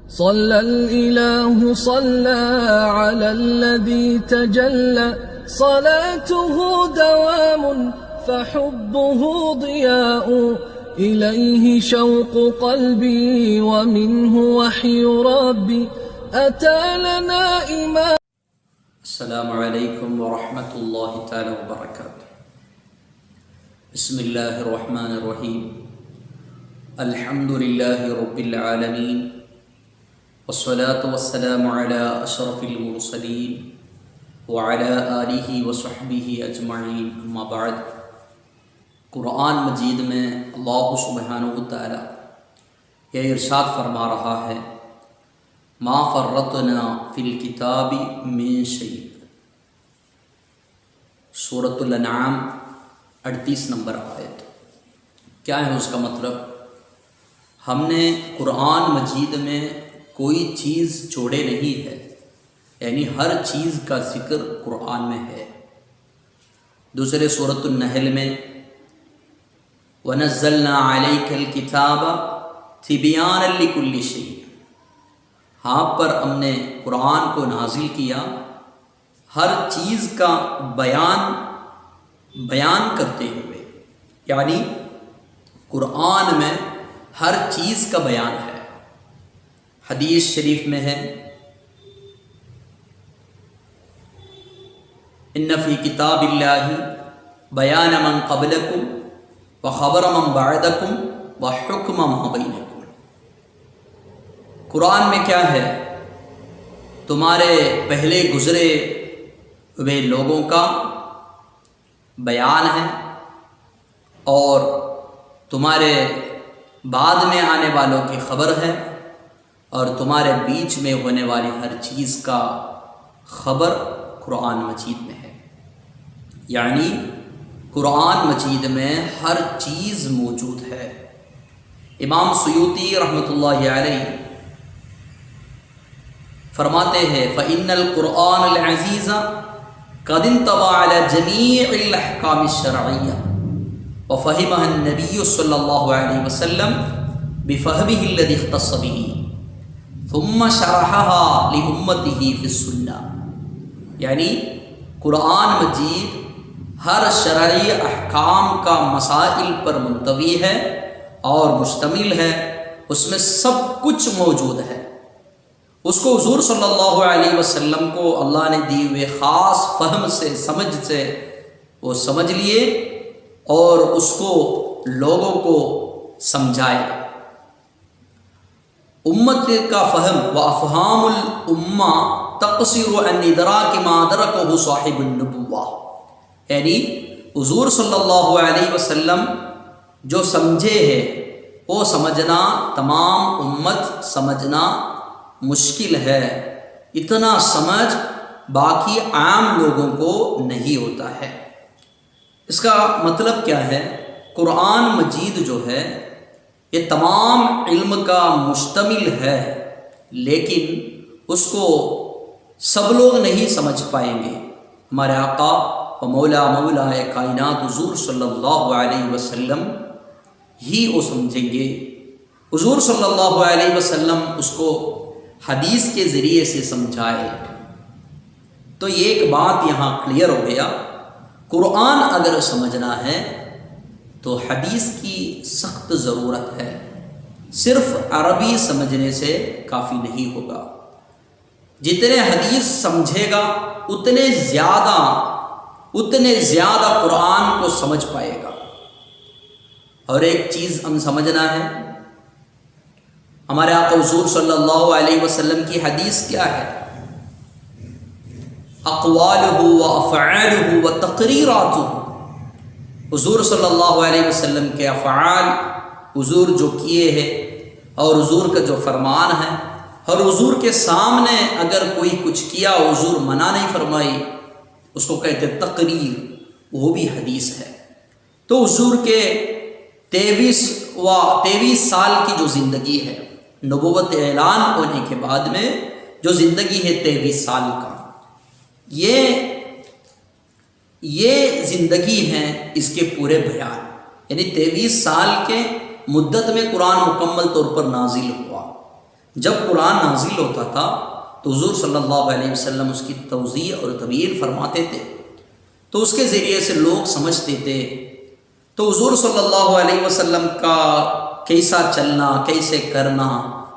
صلى الإله صلى على الذي تجلى صلاته دوام فحبه ضياء إليه شوق قلبي ومنه وحي ربي أتى لنا إمام. السلام علیکم ورحمۃ اللہ تعالی وبرکاتہ. بسم اللہ الرحمن الرحیم. الحمد للہ رب العالمین والصلاة والسلام علی اشرف المرسلین وعلی آلہ وصحبہ اجمعین. اما بعد. قرآن مجید میں اللہ سبحانہ وتعالی یہ ارشاد فرما رہا ہے: ما فرطنا فی الکتاب من شیء. سورۃ الانعام 38 نمبر آیت. کیا ہے اس کا مطلب؟ ہم نے قرآن مجید میں کوئی چیز چھوڑے نہیں ہے، یعنی ہر چیز کا ذکر قرآن میں ہے. دوسرے سورۃ النحل میں وَنَزَّلْنَا عَلَيْكَ الْكِتَابَ تِبْيَانًا لِكُلِّ شَيْءٍ. آپ پر ہم نے قرآن کو نازل کیا ہر چیز کا بیان کرتے ہوئے، یعنی قرآن میں ہر چیز کا بیان ہے. حدیث شریف میں ہے: ان فی کتاب اللہ بیان من قبلکم وخبر من بعدکم وحکم ما بینکم. قرآن میں کیا ہے؟ تمہارے پہلے گزرے ہوئے لوگوں کا بیان ہے اور تمہارے بعد میں آنے والوں کی خبر ہے، اور تمہارے بیچ میں ہونے والی ہر چیز کا خبر قرآن مجید میں ہے. یعنی قرآن مجید میں ہر چیز موجود ہے. امام سیوطی رحمۃ اللہ علیہ فرماتے ہیں: فإن القرآن العزیز قد انطبع على جميع الأحكام الشرعية وفهمها النبي صلى الله عليه وسلم بفهمه الذي اختص به ثم شرحها لأمته في السنة. یعنی قرآن مجید ہر شرعی احکام کا مسائل پر منطوی ہے اور مشتمل ہے، اس میں سب کچھ موجود ہے. اس کو حضور صلی اللہ علیہ وسلم کو اللہ نے دی ہوئے خاص فہم سے، سمجھ سے وہ سمجھ لیے اور اس کو لوگوں کو سمجھائے. امت کا فہم و افہام الامہ تقصر عن ادراک ما ادرکہ صاحب النبوہ. یعنی حضور صلی اللہ علیہ وسلم جو سمجھے ہیں وہ سمجھنا تمام امت سمجھنا مشکل ہے. اتنا سمجھ باقی عام لوگوں کو نہیں ہوتا ہے. اس کا مطلب کیا ہے؟ قرآن مجید جو ہے یہ تمام علم کا مشتمل ہے، لیکن اس کو سب لوگ نہیں سمجھ پائیں گے. ہمارے آقا و مولا کائنات حضور صلی اللہ علیہ وسلم ہی وہ سمجھیں گے. حضور صلی اللہ علیہ وسلم اس کو حدیث کے ذریعے سے سمجھائے. تو یہ ایک بات یہاں کلیئر ہو گیا. قرآن اگر سمجھنا ہے تو حدیث کی سخت ضرورت ہے. صرف عربی سمجھنے سے کافی نہیں ہوگا. جتنے حدیث سمجھے گا اتنے زیادہ قرآن کو سمجھ پائے گا. اور ایک چیز ہم سمجھنا ہے، ہمارے آقا حضور صلی اللہ علیہ وسلم کی حدیث کیا ہے؟ اقوالہ و افعالہ و تقریراتہ. حضور صلی اللہ علیہ وسلم کے افعال، حضور جو کیے ہیں اور حضور کا جو فرمان ہے، اور حضور کے سامنے اگر کوئی کچھ کیا حضور منع نہیں فرمائی، اس کو کہتے تقریر، وہ بھی حدیث ہے. تو حضور کے 23 سال کی جو زندگی ہے، نبوت اعلان ہونے کے بعد میں جو زندگی ہے 23 سال کا، یہ زندگی ہے اس کے پورے بیان. یعنی 23 سال کے مدت میں قرآن مکمل طور پر نازل ہوا. جب قرآن نازل ہوتا تھا تو حضور صلی اللہ علیہ وسلم اس کی توضیح اور تبیین فرماتے تھے، تو اس کے ذریعے سے لوگ سمجھتے تھے۔ تو حضور صلی اللہ علیہ وسلم کا کیسا چلنا، کیسے کرنا،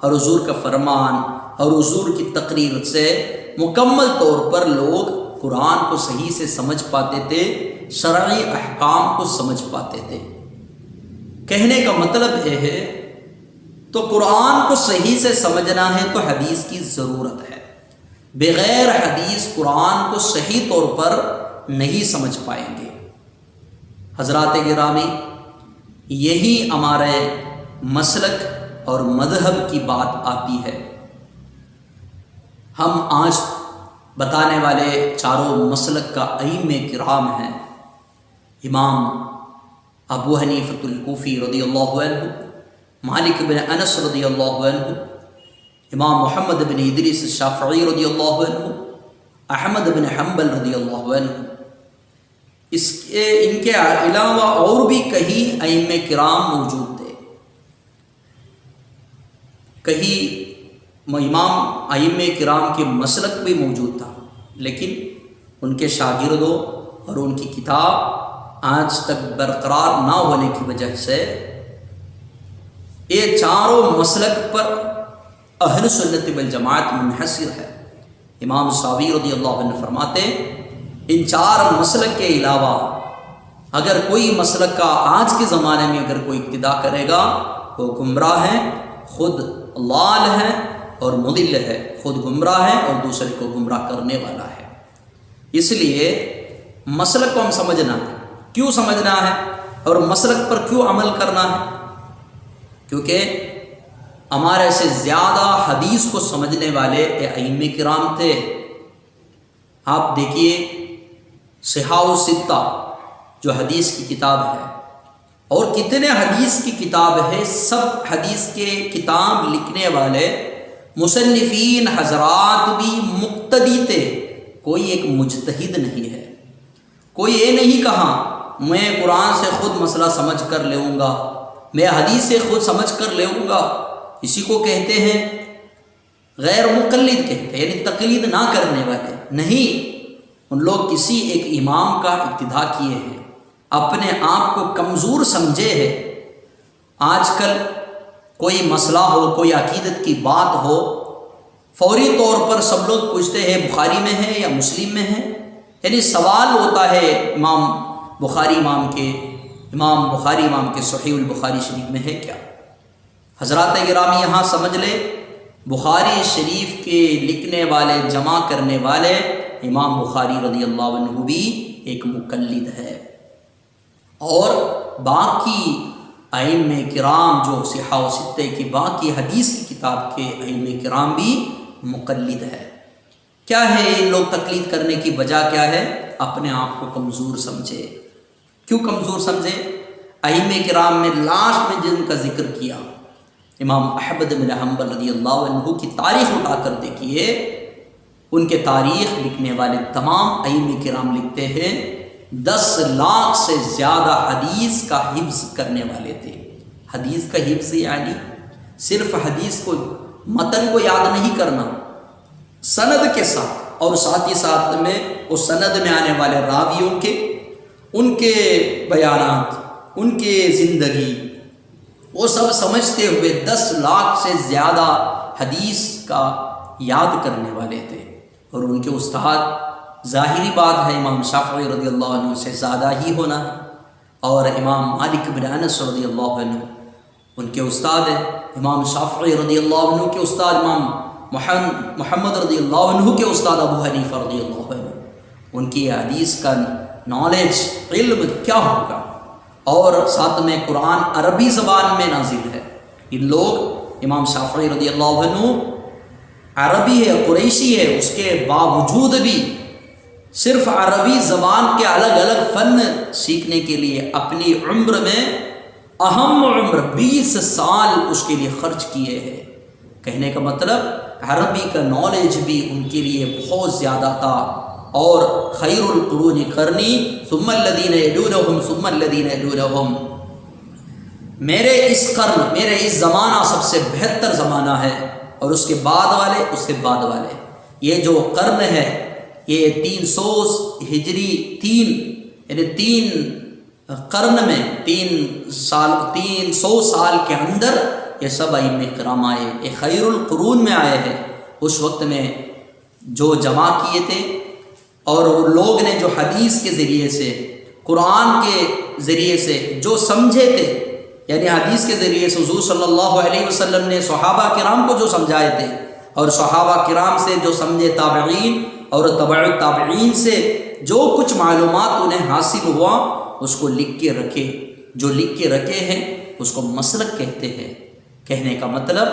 اور حضور کا فرمان اور حضور کی تقریر سے مکمل طور پر لوگ قرآن کو صحیح سے سمجھ پاتے تھے، شرعی احکام کو سمجھ پاتے تھے۔ کہنے کا مطلب یہ ہے تو قرآن کو صحیح سے سمجھنا ہے تو حدیث کی ضرورت ہے۔ بغیر حدیث قرآن کو صحیح طور پر نہیں سمجھ پائیں گے۔ حضرات گرامی، یہی ہمارے مسلک اور مذہب کی بات آتی ہے۔ ہم آج بتانے والے چاروں مسلک کا ائمہ کرام ہیں۔ امام ابو حنیفہ الکوفی رضی اللہ عنہ، مالک بن انس رضی اللہ عنہ، امام محمد بن ادریس الشافعی رضی اللہ عنہ، احمد بن حنبل رضی اللہ عنہ، ان کے علاوہ اور بھی کئی ائمہ کرام موجود تھے۔ کئی امام ائمہ کرام کے مسلک بھی موجود تھا، لیکن ان کے شاگردوں اور ان کی کتاب آج تک برقرار نہ ہونے کی وجہ سے یہ چاروں مسلک پر اہل سنت والجماعت منحصر ہے۔ امام صاوی رضی اللہ عنہ فرماتے ان چار مسلک کے علاوہ اگر کوئی مسلک کا آج کے زمانے میں اگر کوئی ابتدا کرے گا وہ گمراہ ہے، خود ضال ہے اور مضل ہے، خود گمراہ ہے اور دوسرے کو گمراہ کرنے والا ہے۔ اس لیے مسلک کو ہم سمجھنا ہے، کیوں سمجھنا ہے اور مسلک پر کیوں عمل کرنا ہے؟ کیونکہ ہمارے سے زیادہ حدیث کو سمجھنے والے ائمہ کرام تھے۔ آپ دیکھیے صحاح الستہ جو حدیث کی کتاب ہے، اور کتنے حدیث کی کتاب ہے، سب حدیث کے کتاب لکھنے والے مصنفین حضرات بھی مقتدی تھے، کوئی ایک مجتہد نہیں ہے۔ کوئی یہ نہیں کہا میں قرآن سے خود مسئلہ سمجھ کر لوں گا، میں حدیث سے خود سمجھ کر لوں گا، اسی کو کہتے ہیں غیر مقلد کہتے ہیں، یعنی تقلید نہ کرنے والے نہیں۔ ان لوگ کسی ایک امام کا اقتداء کیے ہیں، اپنے آپ کو کمزور سمجھے ہیں۔ آج کل کوئی مسئلہ ہو، کوئی عقیدت کی بات ہو، فوری طور پر سب لوگ پوچھتے ہیں بخاری میں ہے یا مسلم میں ہے، یعنی سوال ہوتا ہے امام بخاری امام کے صحیح البخاری شریف میں ہے کیا؟ حضرات گرامی یہاں سمجھ لے، بخاری شریف کے لکھنے والے، جمع کرنے والے امام بخاری رضی اللہ عنہ بھی ایک مقلد ہے، اور باقی ائمہ کرام جو صحاح و ستہ کی باقی حدیث کی کتاب کے ائمہ کرام بھی مقلد ہے۔ کیا ہے یہ لوگ تقلید کرنے کی وجہ کیا ہے؟ اپنے آپ کو کمزور سمجھے۔ کیوں کمزور سمجھے؟ ائمہ کرام میں لاسٹ میں جن کا ذکر کیا، امام احمد بن حنبل رضی اللہ عنہ کی تاریخ اٹھا کر دیکھیے، ان کے تاریخ لکھنے والے تمام ائمہ کرام لکھتے ہیں 10 لاکھ سے زیادہ حدیث کا حفظ کرنے والے تھے۔ حدیث کا حفظ یعنی صرف حدیث کو، متن کو یاد نہیں کرنا، سند کے ساتھ، اور ساتھ ہی ساتھ میں اس سند میں آنے والے راویوں کے، ان کے بیانات، ان کے زندگی، وہ سب سمجھتے ہوئے 10 لاکھ سے زیادہ حدیث کا یاد کرنے والے تھے۔ اور ان کے استاد، ظاہری بات ہے امام شافعی رضی اللہ عنہ سے زیادہ ہی ہونا ہے، اور امام مالک بن انس رضی اللہ عنہ ان کے استاد ہیں۔ امام شافعی رضی اللہ عنہ کے استاد امام محمد رضی اللہ عنہ کے استاد ابو حنیفہ رضی اللہ عنہ، ان کی حدیث کا نالج، علم کیا ہوگا، اور ساتھ میں قرآن عربی زبان میں نازل ہے۔ ان لوگ، امام شافعی رضی اللہ عنہ عربی ہے، قریشی ہے، اس کے باوجود بھی صرف عربی زبان کے الگ الگ فن سیکھنے کے لیے اپنی عمر میں اہم عمر 20 سال اس کے لیے خرچ کیے ہیں۔ کہنے کا مطلب عربی کا نالج بھی ان کے لیے بہت زیادہ تھا۔ اور خیر القرون قرنی ثم الذین یلونہم ثم الذین یلونہم، میرے اس قرن، میرے اس زمانہ سب سے بہتر زمانہ ہے، اور اس کے بعد والے، اس کے بعد والے. یہ جو قرن ہے یہ 300 ہجری، یعنی 3 قرن میں 300 سال کے اندر یہ سب ائمہ کرام آئے. یہ خیر القرون میں آئے ہیں. اس وقت میں جو جمع کیے تھے اور لوگ نے جو حدیث کے ذریعے سے، قرآن کے ذریعے سے جو سمجھے تھے، یعنی حدیث کے ذریعے سے حضور صلی اللہ علیہ وسلم نے صحابہ کرام کو جو سمجھائے تھے، اور صحابہ کرام سے جو سمجھے تابعین اور تبع التابعین سے جو کچھ معلومات انہیں حاصل ہوا اس کو لکھ کے رکھے. جو لکھ کے رکھے ہیں اس کو مسلک کہتے ہیں. کہنے کا مطلب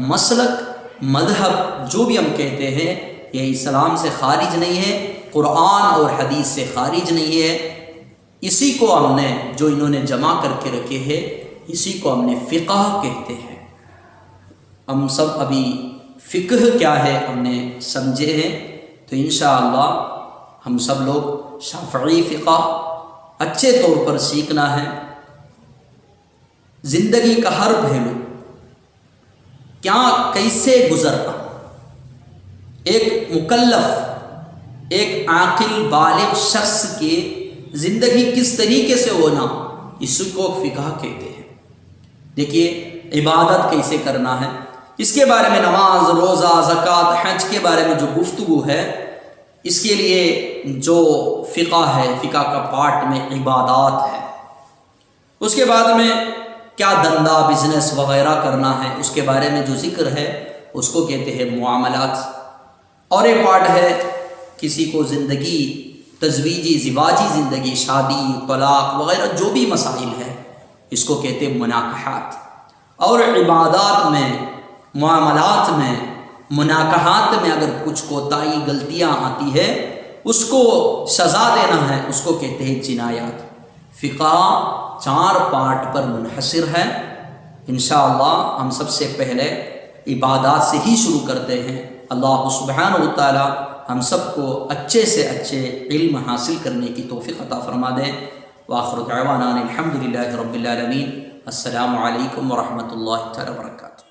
مسلک، مذہب جو بھی ہم کہتے ہیں یہ اسلام سے خارج نہیں ہے، قرآن اور حدیث سے خارج نہیں ہے. اسی کو ہم نے، جو انہوں نے جمع کر کے رکھے ہیں، اسی کو ہم نے فقہ کہتے ہیں. ہم سب ابھی فقہ کیا ہے ہم نے سمجھے ہیں، تو انشاءاللہ ہم سب لوگ شافعی فقہ اچھے طور پر سیکھنا ہے. زندگی کا ہر پہلو کیا کیسے گزرنا، ایک مکلف، ایک عاقل بالغ شخص کی زندگی کس طریقے سے ہونا، اس کو فقہ کہتے ہیں. دیکھیے عبادت کیسے کرنا ہے، اس کے بارے میں نماز، روزہ، زکوٰۃ، حج کے بارے میں جو گفتگو ہے، اس کے لیے جو فقہ ہے، فقہ کا پارٹ میں عبادات ہے. اس کے بعد میں کیا دھندا، بزنس وغیرہ کرنا ہے، اس کے بارے میں جو ذکر ہے اس کو کہتے ہیں معاملات. اور ایک پارٹ ہے کسی کو زندگی، تزویجی زواجی زندگی، شادی، طلاق وغیرہ جو بھی مسائل ہے اس کو کہتے ہیں مناکحات. اور عبادات میں، معاملات میں، مناکحات میں اگر کچھ کوتاہی، غلطیاں آتی ہے اس کو سزا دینا ہے، اس کو کہتے ہیں جنایات. فقہ 4 پارٹ پر منحصر ہے. انشاءاللہ ہم سب سے پہلے عبادات سے ہی شروع کرتے ہیں. اللہ سبحانہ و تعالی ہم سب کو اچھے سے اچھے علم حاصل کرنے کی توفیق عطا فرما دیں. وآخر دعوانا الحمدللہ رب العالمین. السلام علیکم ورحمۃ اللہ تعالی وبرکاتہ.